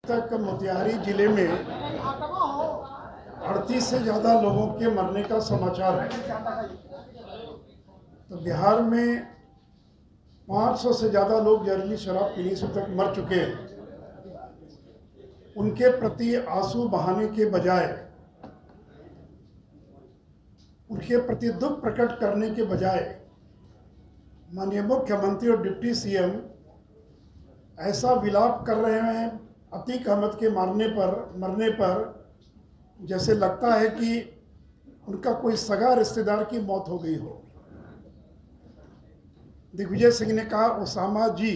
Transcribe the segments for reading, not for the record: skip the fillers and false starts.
तक मोतिहारी जिले में 38 से ज़्यादा लोगों के मरने का समाचार है। तो बिहार में 500 से ज़्यादा लोग जहरीली शराब पीने से तक मर चुके हैं। उनके प्रति आंसू बहाने के बजाय, उनके प्रति दुख प्रकट करने के बजाय माननीय मुख्यमंत्री और डिप्टी सीएम ऐसा विलाप कर रहे हैं अतीक अहमद के मरने पर जैसे लगता है कि उनका कोई सगा रिश्तेदार की मौत हो गई हो। दिग्विजय सिंह ने कहा ओसामा जी,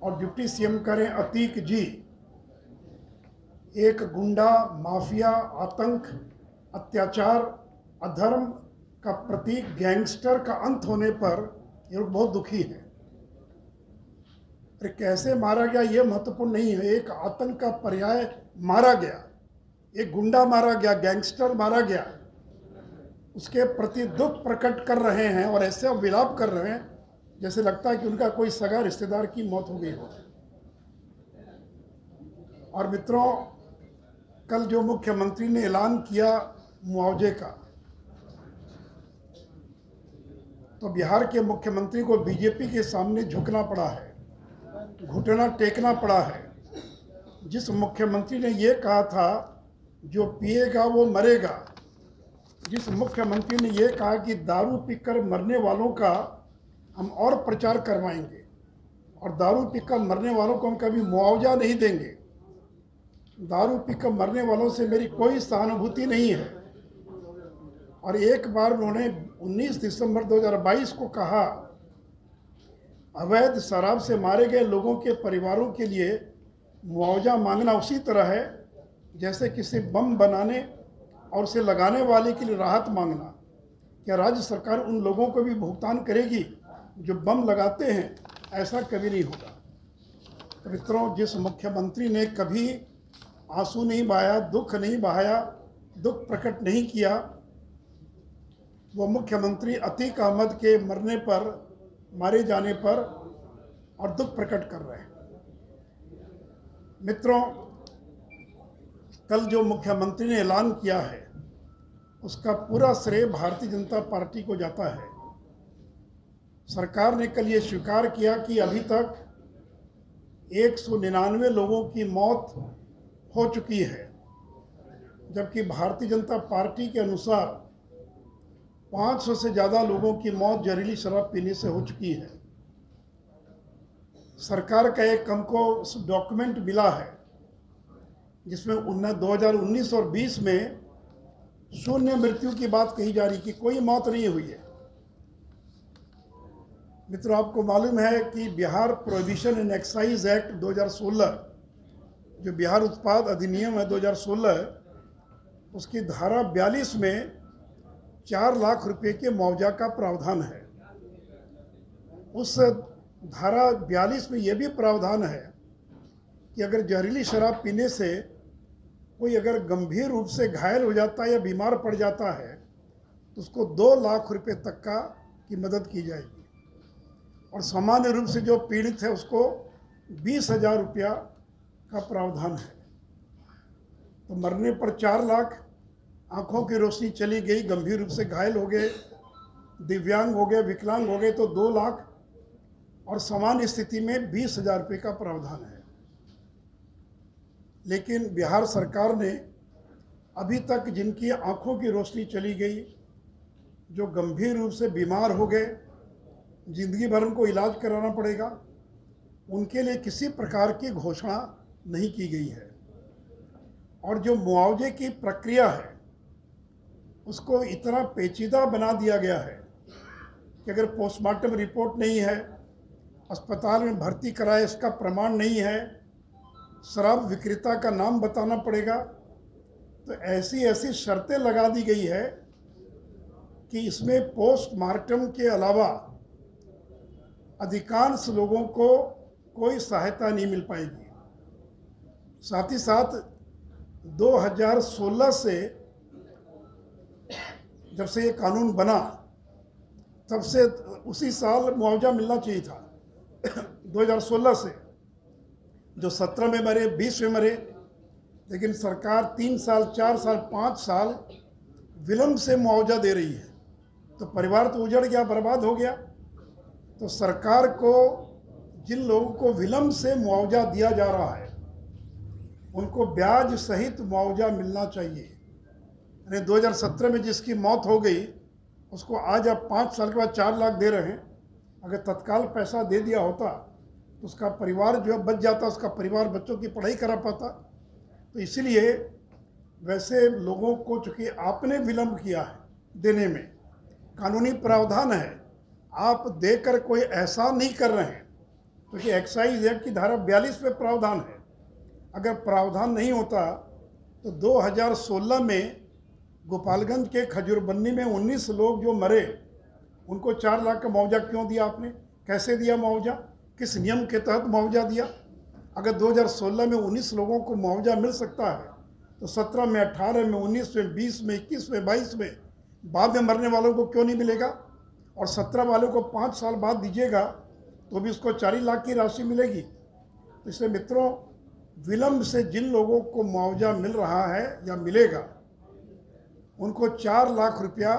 और डिप्टी सीएम करें अतीक जी। एक गुंडा, माफिया, आतंक, अत्याचार, अधर्म का प्रतीक गैंगस्टर का अंत होने पर ये लोग बहुत दुखी हैं। अरे कैसे मारा गया ये महत्वपूर्ण नहीं है। एक आतंक का पर्याय मारा गया, एक गुंडा मारा गया, गैंगस्टर मारा गया, उसके प्रति दुख प्रकट कर रहे हैं और ऐसे विलाप कर रहे हैं जैसे लगता है कि उनका कोई सगा रिश्तेदार की मौत हो गई हो। और मित्रों, कल जो मुख्यमंत्री ने ऐलान किया मुआवजे का, तो बिहार के मुख्यमंत्री को बीजेपी के सामने झुकना पड़ा है, घुटना टेकना पड़ा है। जिस मुख्यमंत्री ने ये कहा था जो पिएगा वो मरेगा, जिस मुख्यमंत्री ने ये कहा कि दारू पीकर मरने वालों का हम और प्रचार करवाएंगे और दारू पीकर मरने वालों को हम कभी मुआवजा नहीं देंगे, दारू पीकर मरने वालों से मेरी कोई सहानुभूति नहीं है। और एक बार उन्होंने 19 दिसंबर 2022 को कहा अवैध शराब से मारे गए लोगों के परिवारों के लिए मुआवजा मांगना उसी तरह है जैसे किसी बम बनाने और उसे लगाने वाले के लिए राहत मांगना। क्या राज्य सरकार उन लोगों को भी भुगतान करेगी जो बम लगाते हैं? ऐसा कभी नहीं होगा। तो मित्रों, जिस मुख्यमंत्री ने कभी आंसू नहीं बहाया, दुख नहीं बहाया, दुख प्रकट नहीं किया, वो मुख्यमंत्री अतीक अहमद के मारे जाने पर और दुख प्रकट कर रहे हैं। मित्रों, कल जो मुख्यमंत्री ने ऐलान किया है उसका पूरा श्रेय भारतीय जनता पार्टी को जाता है। सरकार ने कल ये स्वीकार किया कि अभी तक 199 लोगों की मौत हो चुकी है, जबकि भारतीय जनता पार्टी के अनुसार 500 से ज़्यादा लोगों की मौत जहरीली शराब पीने से हो चुकी है। सरकार का एक हमको डॉक्यूमेंट मिला है जिसमें 2019 और 20 में शून्य मृत्यु की बात कही जा रही कि कोई मौत नहीं हुई है। मित्रों, आपको मालूम है कि Bihar prohibition and excise act 2016, जो बिहार उत्पाद अधिनियम है 2016, उसकी धारा 42 में 4 लाख रुपए के मुआवजा का प्रावधान है। उस धारा 42 में यह भी प्रावधान है कि अगर जहरीली शराब पीने से कोई अगर गंभीर रूप से घायल हो जाता है या बीमार पड़ जाता है तो उसको 2 लाख रुपए तक की मदद की जाएगी, और सामान्य रूप से जो पीड़ित है उसको 20,000 रुपया का प्रावधान है। तो मरने पर 4 लाख, आंखों की रोशनी चली गई, गंभीर रूप से घायल हो गए, दिव्यांग हो गए, विकलांग हो गए तो 2 लाख, और सामान्य स्थिति में 20,000 रुपये का प्रावधान है। लेकिन बिहार सरकार ने अभी तक जिनकी आंखों की रोशनी चली गई, जो गंभीर रूप से बीमार हो गए, जिंदगी भर उनको इलाज कराना पड़ेगा, उनके लिए किसी प्रकार की घोषणा नहीं की गई है। और जो मुआवजे की प्रक्रिया है उसको इतना पेचीदा बना दिया गया है कि अगर पोस्टमार्टम रिपोर्ट नहीं है, अस्पताल में भर्ती कराए इसका प्रमाण नहीं है, शराब विक्रेता का नाम बताना पड़ेगा, तो ऐसी शर्तें लगा दी गई है कि इसमें पोस्टमार्टम के अलावा अधिकांश लोगों को कोई सहायता नहीं मिल पाएगी। साथ ही साथ 2016 से जब से ये कानून बना तब से उसी साल मुआवजा मिलना चाहिए था 2016 से, जो 17 में मरे, 20 में मरे, लेकिन सरकार 3 साल, 4 साल, 5 साल विलंब से मुआवजा दे रही है, तो परिवार तो उजड़ गया, बर्बाद हो गया। तो सरकार को जिन लोगों को विलंब से मुआवजा दिया जा रहा है उनको ब्याज सहित मुआवजा मिलना चाहिए। यानी 2017 में जिसकी मौत हो गई उसको आज आप 5 साल के बाद 4 लाख दे रहे हैं। अगर तत्काल पैसा दे दिया होता तो उसका परिवार जो है बच जाता, उसका परिवार बच्चों की पढ़ाई करा पाता। तो इसलिए वैसे लोगों को, चूँकि आपने विलंब किया है देने में, कानूनी प्रावधान है, आप देकर कोई एहसान नहीं कर रहे हैं, क्योंकि एक्साइज एक्ट की धारा 42 में प्रावधान है। अगर प्रावधान नहीं होता तो 2016 में गोपालगंज के खजूरबन्नी में 19 लोग जो मरे उनको 4 लाख का मुआवजा क्यों दिया आपने? कैसे दिया मुआवजा? किस नियम के तहत मुआवजा दिया? अगर 2016 में 19 लोगों को मुआवजा मिल सकता है तो 17 में, 18 में, 19 में, 20 में, 21 में, 22 में बाद में मरने वालों को क्यों नहीं मिलेगा? और 17 वालों को 5 साल बाद दीजिएगा तो भी उसको 4 लाख की राशि मिलेगी। तो इसलिए मित्रों, विलंब से जिन लोगों को मुआवजा मिल रहा है या मिलेगा उनको 4 लाख रुपया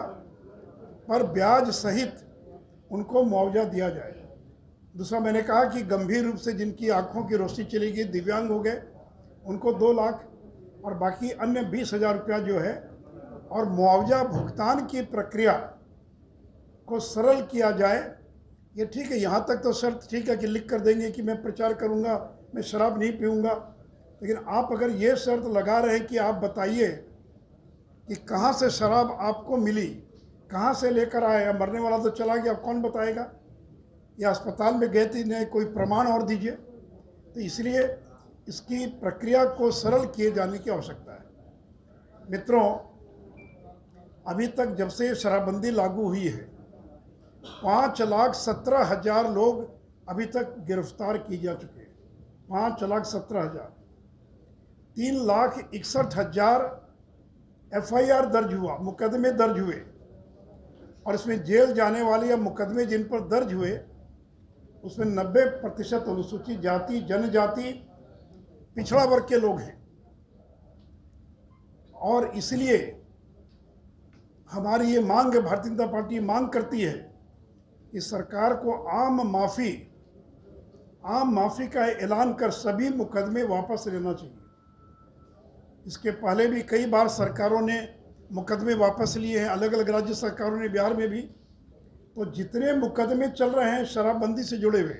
पर ब्याज सहित उनको मुआवजा दिया जाए। दूसरा, मैंने कहा कि गंभीर रूप से जिनकी आंखों की रोशनी चली गई, दिव्यांग हो गए, उनको 2 लाख और बाकी अन्य 20,000 रुपया जो है, और मुआवजा भुगतान की प्रक्रिया को सरल किया जाए। ये ठीक है, यहाँ तक तो शर्त ठीक है कि लिख कर देंगे कि मैं प्रचार करूँगा, मैं शराब नहीं पीऊँगा, लेकिन आप अगर ये शर्त लगा रहे हैं कि आप बताइए कि कहाँ से शराब आपको मिली, कहाँ से लेकर आए, मरने वाला तो चला गया, कौन बताएगा? या अस्पताल में गए थे, नहीं, कोई प्रमाण और दीजिए। तो इसलिए इसकी प्रक्रिया को सरल किए जाने की आवश्यकता है। मित्रों, अभी तक जब से शराबबंदी लागू हुई है 5,17,000 लोग अभी तक गिरफ्तार किए जा चुके हैं। 5,17,000। 3,61,000 FIR दर्ज हुआ, मुकदमे दर्ज हुए, और इसमें जेल जाने वाले या मुकदमे जिन पर दर्ज हुए उसमें 90% अनुसूचित जाति, जनजाति, पिछड़ा वर्ग के लोग हैं। और इसलिए हमारी ये मांग है, भारतीय जनता पार्टी मांग करती है कि सरकार को आम माफी का ऐलान कर सभी मुकदमे वापस लेना चाहिए। इसके पहले भी कई बार सरकारों ने मुकदमे वापस लिए हैं, अलग अलग राज्य सरकारों ने, बिहार में भी। तो जितने मुकदमे चल रहे हैं शराबबंदी से जुड़े हुए,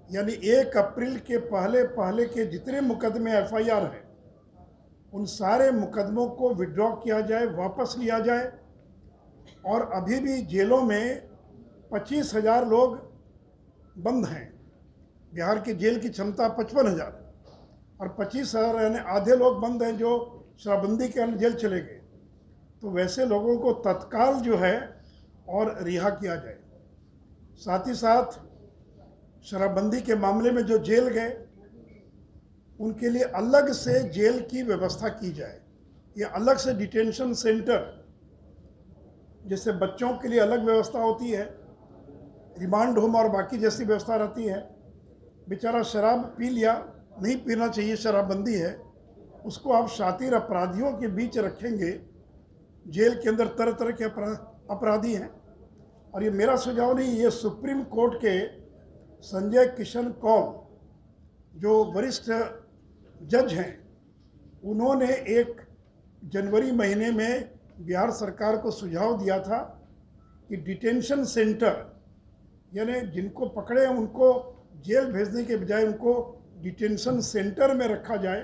यानी 1 अप्रैल के पहले के जितने मुकदमे FIR हैं, उन सारे मुकदमों को विड्रॉ किया जाए, वापस लिया जाए। और अभी भी जेलों में 25,000 लोग बंद हैं। बिहार की जेल की क्षमता 55,000 और 25,000 यानी आधे लोग बंद हैं जो शराबबंदी के कारण जेल चले गए। तो वैसे लोगों को तत्काल जो है और रिहा किया जाए। साथ ही साथ शराबबंदी के मामले में जो जेल गए उनके लिए अलग से जेल की व्यवस्था की जाए, या अलग से डिटेंशन सेंटर, जैसे बच्चों के लिए अलग व्यवस्था होती है, रिमांड होम और बाकी जैसी व्यवस्था रहती है। बेचारा शराब पी लिया, नहीं पीना चाहिए, शराबबंदी है, उसको आप शातिर अपराधियों के बीच रखेंगे। जेल के अंदर तरह तरह के अपराधी हैं। और ये मेरा सुझाव नहीं, ये सुप्रीम कोर्ट के संजय किशन कौल जो वरिष्ठ जज हैं, उन्होंने 1 जनवरी महीने में बिहार सरकार को सुझाव दिया था कि डिटेंशन सेंटर, यानी जिनको पकड़े उनको जेल भेजने के बजाय उनको डिटेंशन सेंटर में रखा जाए।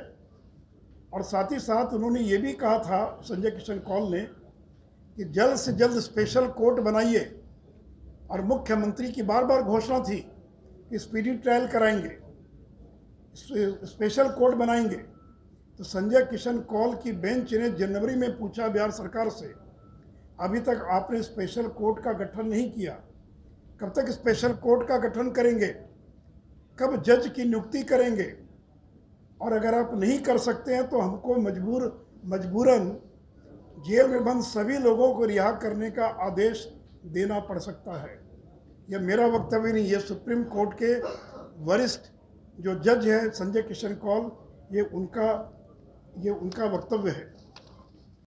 और साथ ही साथ उन्होंने ये भी कहा था, संजय किशन कौल ने, कि जल्द से जल्द स्पेशल कोर्ट बनाइए। और मुख्यमंत्री की बार बार घोषणा थी कि स्पीडी ट्रायल कराएंगे, स्पेशल कोर्ट बनाएंगे। तो संजय किशन कौल की बेंच ने जनवरी में पूछा बिहार सरकार से, अभी तक आपने स्पेशल कोर्ट का गठन नहीं किया, कब तक स्पेशल कोर्ट का गठन करेंगे, कब जज की नियुक्ति करेंगे? और अगर आप नहीं कर सकते हैं तो हमको मजबूरन जेल में बंद सभी लोगों को रिहा करने का आदेश देना पड़ सकता है। यह मेरा वक्तव्य नहीं, यह सुप्रीम कोर्ट के वरिष्ठ जो जज है संजय किशन कौल, ये उनका वक्तव्य है।